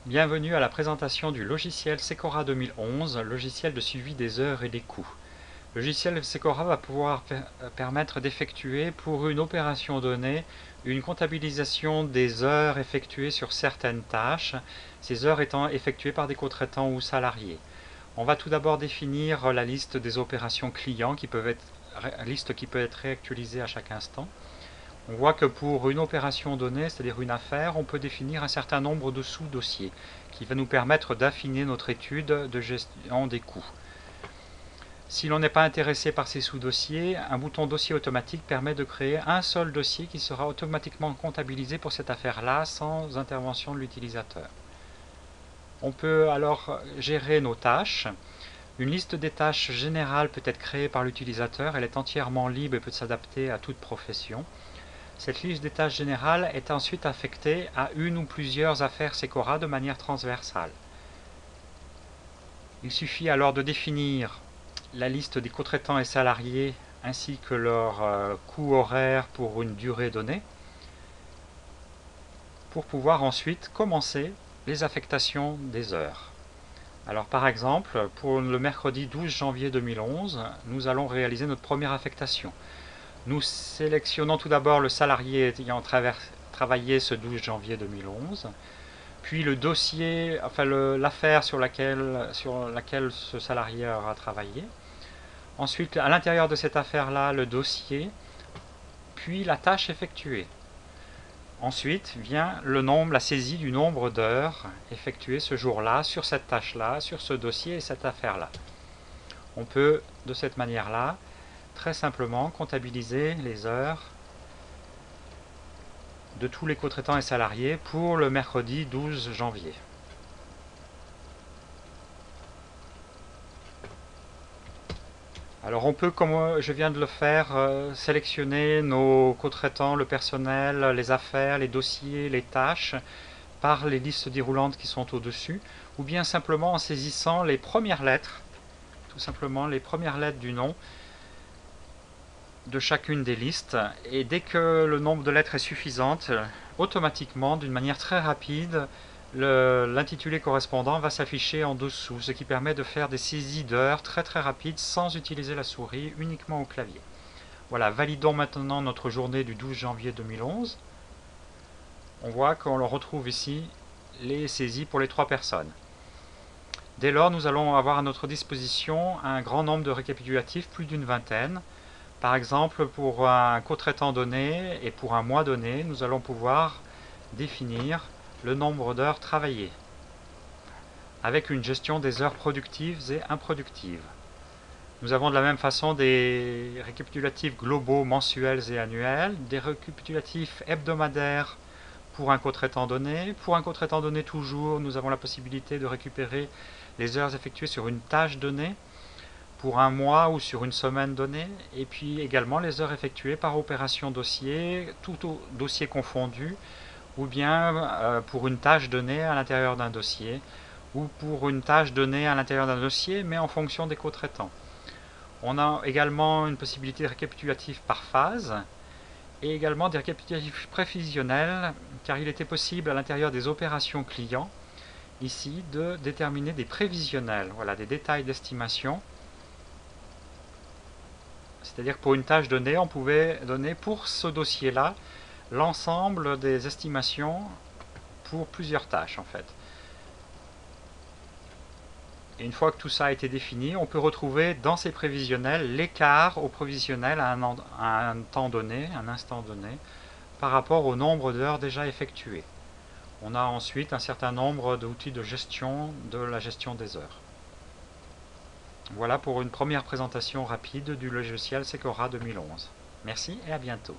Bienvenue à la présentation du logiciel Secora 2011, logiciel de suivi des heures et des coûts. Le logiciel Secora va pouvoir permettre d'effectuer pour une opération donnée une comptabilisation des heures effectuées sur certaines tâches, ces heures étant effectuées par des co-traitants ou salariés. On va tout d'abord définir la liste des opérations clients qui peut être réactualisée à chaque instant. On voit que pour une opération donnée, c'est-à-dire une affaire, on peut définir un certain nombre de sous-dossiers qui va nous permettre d'affiner notre étude de gestion des coûts. Si l'on n'est pas intéressé par ces sous-dossiers, un bouton dossier automatique permet de créer un seul dossier qui sera automatiquement comptabilisé pour cette affaire-là sans intervention de l'utilisateur. On peut alors gérer nos tâches. Une liste des tâches générales peut être créée par l'utilisateur, elle est entièrement libre et peut s'adapter à toute profession. Cette liste des tâches générales est ensuite affectée à une ou plusieurs affaires Secora de manière transversale. Il suffit alors de définir la liste des co-traitants et salariés ainsi que leur coût horaire pour une durée donnée pour pouvoir ensuite commencer les affectations des heures. Alors par exemple, pour le mercredi 12 janvier 2011, nous allons réaliser notre première affectation. Nous sélectionnons tout d'abord le salarié ayant travaillé ce 12 janvier 2011, puis le dossier, enfin l'affaire sur laquelle ce salarié aura travaillé. Ensuite, à l'intérieur de cette affaire-là, le dossier, puis la tâche effectuée. Ensuite vient la saisie du nombre d'heures effectuées ce jour-là, sur cette tâche-là, sur ce dossier et cette affaire-là. On peut, de cette manière-là, très simplement comptabiliser les heures de tous les co-traitants et salariés pour le mercredi 12 janvier. Alors on peut, comme je viens de le faire, sélectionner nos co-traitants, le personnel, les affaires, les dossiers, les tâches par les listes déroulantes qui sont au-dessus, ou bien simplement en saisissant les premières lettres, tout simplement les premières lettres du nom de chacune des listes, et dès que le nombre de lettres est suffisante, automatiquement, d'une manière très rapide, l'intitulé correspondant va s'afficher en dessous, ce qui permet de faire des saisies d'heures très rapides sans utiliser la souris, uniquement au clavier. Voilà, validons maintenant notre journée du 12 janvier 2011. On voit qu'on retrouve ici les saisies pour les 3 personnes. Dès lors, nous allons avoir à notre disposition un grand nombre de récapitulatifs, plus d'une vingtaine. Par exemple, pour un co-traitant donné et pour un mois donné, nous allons pouvoir définir le nombre d'heures travaillées avec une gestion des heures productives et improductives. Nous avons de la même façon des récapitulatifs globaux mensuels et annuels, des récapitulatifs hebdomadaires pour un co-traitant donné. Pour un co-traitant donné toujours, nous avons la possibilité de récupérer les heures effectuées sur une tâche donnée, pour un mois ou sur une semaine donnée, et puis également les heures effectuées par opération dossier, tout dossier confondu, ou bien pour une tâche donnée à l'intérieur d'un dossier, ou pour une tâche donnée à l'intérieur d'un dossier, mais en fonction des co-traitants. On a également une possibilité de récapitulatif par phase, et également des récapitulatifs prévisionnels, car il était possible à l'intérieur des opérations clients, ici, de déterminer des prévisionnels, voilà, des détails d'estimation. C'est-à-dire que pour une tâche donnée, on pouvait donner pour ce dossier-là l'ensemble des estimations pour plusieurs tâches en fait. Et une fois que tout ça a été défini, on peut retrouver dans ces prévisionnels l'écart au prévisionnel à un temps donné, un instant donné, par rapport au nombre d'heures déjà effectuées. On a ensuite un certain nombre d'outils de gestion de la gestion des heures. Voilà pour une première présentation rapide du logiciel Secora 2011. Merci et à bientôt.